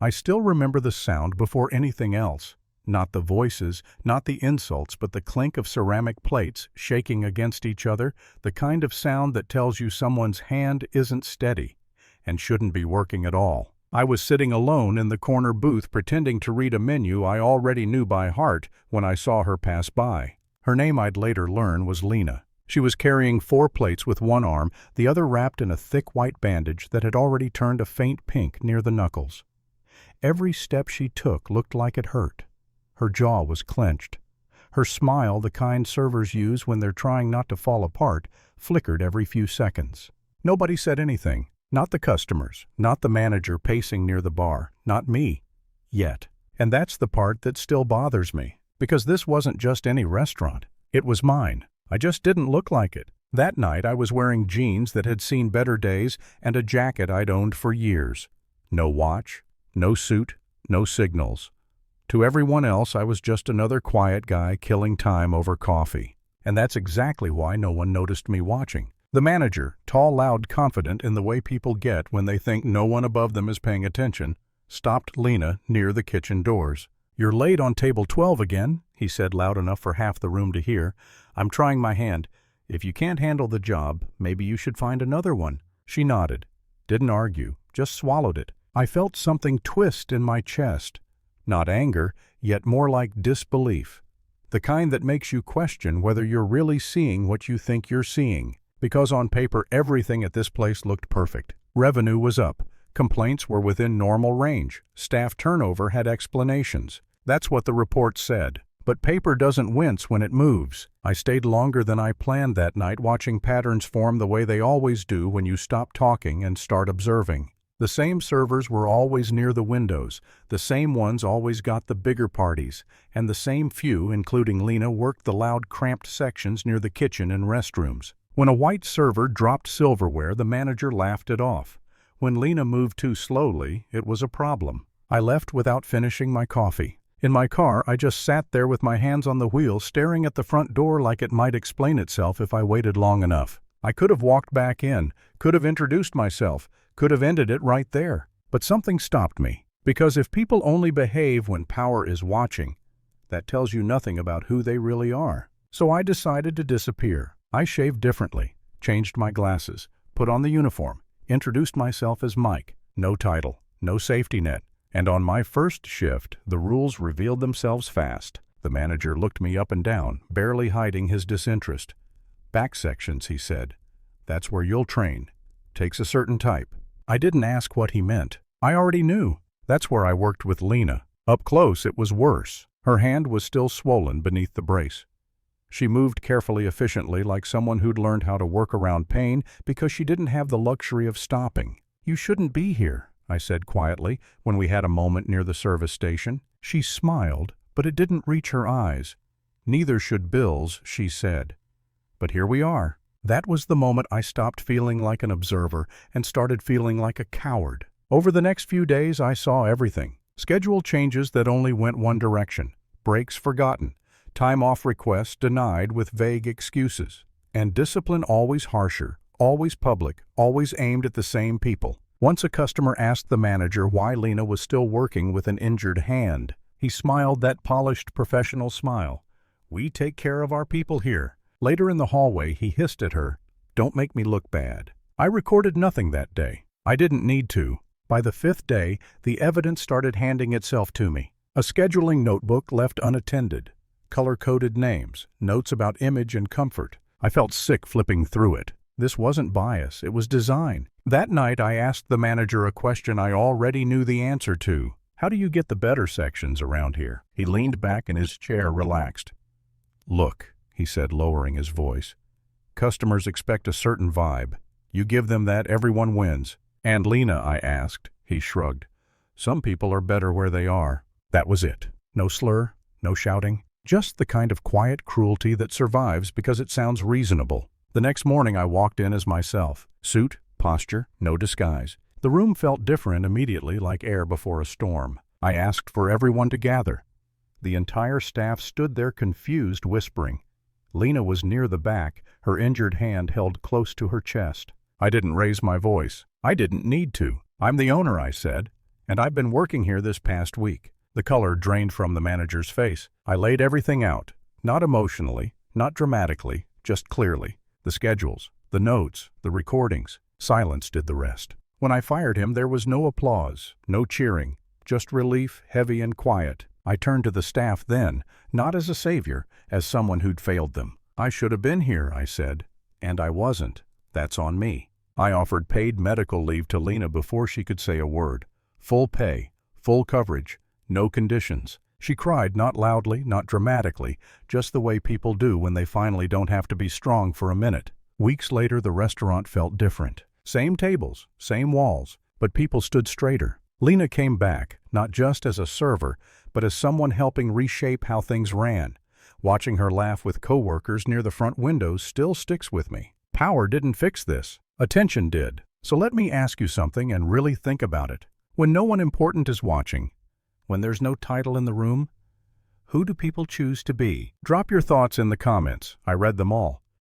I still remember the sound before anything else. Not the voices, not the insults, but the clink of ceramic plates shaking against each other, the kind of sound that tells you someone's hand isn't steady and shouldn't be working at all. I was sitting alone in the corner booth pretending to read a menu I already knew by heart when I saw her pass by. Her name I'd later learn was Lena. She was carrying 4 plates with one arm, the other wrapped in a thick white bandage that had already turned a faint pink near the knuckles. Every step she took looked like it hurt. Her jaw was clenched. Her smile, the kind servers use when they're trying not to fall apart, flickered every few seconds. Nobody said anything. Not the customers, not the manager pacing near the bar, not me. Yet. And that's the part that still bothers me, because this wasn't just any restaurant. It was mine. I just didn't look like it. That night I was wearing jeans that had seen better days and a jacket I'd owned for years. No watch, no suit, no signals. To everyone else, I was just another quiet guy killing time over coffee. And that's exactly why no one noticed me watching. The manager, tall, loud, confident in the way people get when they think no one above them is paying attention, stopped Lena near the kitchen doors. "You're late on table 12 again," he said loud enough for half the room to hear. "I'm trying my hand. If you can't handle the job, maybe you should find another one." She nodded. Didn't argue, just swallowed it. I felt something twist in my chest. Not anger, yet more like disbelief. The kind that makes you question whether you're really seeing what you think you're seeing. Because on paper everything at this place looked perfect. Revenue was up. Complaints were within normal range. Staff turnover had explanations. That's what the report said. But paper doesn't wince when it moves. I stayed longer than I planned that night, watching patterns form the way they always do when you stop talking and start observing. The same servers were always near the windows, the same ones always got the bigger parties, and the same few, including Lena, worked the loud, cramped sections near the kitchen and restrooms. When a white server dropped silverware, the manager laughed it off. When Lena moved too slowly, it was a problem. I left without finishing my coffee. In my car, I just sat there with my hands on the wheel, staring at the front door like it might explain itself if I waited long enough. I could have walked back in, could have introduced myself, could have ended it right there. But something stopped me. Because if people only behave when power is watching, that tells you nothing about who they really are. So I decided to disappear. I shaved differently, changed my glasses, put on the uniform, introduced myself as Mike. No title, no safety net. And on my first shift, the rules revealed themselves fast. The manager looked me up and down, barely hiding his disinterest. "Back sections," he said. "That's where you'll train. Takes a certain type." I didn't ask what he meant. I already knew. That's where I worked with Lena. Up close, it was worse. Her hand was still swollen beneath the brace. She moved carefully, efficiently, like someone who'd learned how to work around pain because she didn't have the luxury of stopping. "You shouldn't be here," I said quietly, when we had a moment near the service station. She smiled, but it didn't reach her eyes. "Neither should Bill's," she said. But here we are. That was the moment I stopped feeling like an observer and started feeling like a coward. Over the next few days, I saw everything. Schedule changes that only went one direction. Breaks forgotten. Time off requests denied with vague excuses. And discipline always harsher, always public, always aimed at the same people. Once a customer asked the manager why Lena was still working with an injured hand. He smiled that polished professional smile. "We take care of our people here." Later in the hallway, he hissed at her, "Don't make me look bad." I recorded nothing that day. I didn't need to. By the 5th day, the evidence started handing itself to me. A scheduling notebook left unattended. Color-coded names, notes about image and comfort. I felt sick flipping through it. This wasn't bias, it was design. That night I asked the manager a question I already knew the answer to. "How do you get the better sections around here?" He leaned back in his chair, relaxed. "Look," he said, lowering his voice. "Customers expect a certain vibe. You give them that, everyone wins." "And Lena?" I asked. He shrugged. "Some people are better where they are." That was it. No slur, no shouting. Just the kind of quiet cruelty that survives because it sounds reasonable. The next morning I walked in as myself. Suit, posture, no disguise. The room felt different immediately, like air before a storm. I asked for everyone to gather. The entire staff stood there confused, whispering. Lena was near the back, her injured hand held close to her chest. I didn't raise my voice. I didn't need to. "I'm the owner," I said, And I've been working here this past week. The color drained from the manager's face. I laid everything out. Not emotionally, not dramatically, just clearly. The schedules, the notes, the recordings. Silence did the rest. When I fired him, there was no applause, no cheering, just relief, heavy and quiet. I turned to the staff then, not as a savior, as someone who'd failed them. I should have been here, I said. And I wasn't. That's on me. I offered paid medical leave to Lena before she could say a word. Full pay, full coverage, no conditions. She cried, not loudly, not dramatically, just the way people do when they finally don't have to be strong for a minute. Weeks later, the restaurant felt different. Same tables, same walls, but people stood straighter. Lena came back, not just as a server, but as someone helping reshape how things ran. Watching her laugh with coworkers near the front windows still sticks with me. Power didn't fix this. Attention did. So let me ask you something and really think about it. When no one important is watching, when there's no title in the room, who do people choose to be? Drop your thoughts in the comments. I read them all.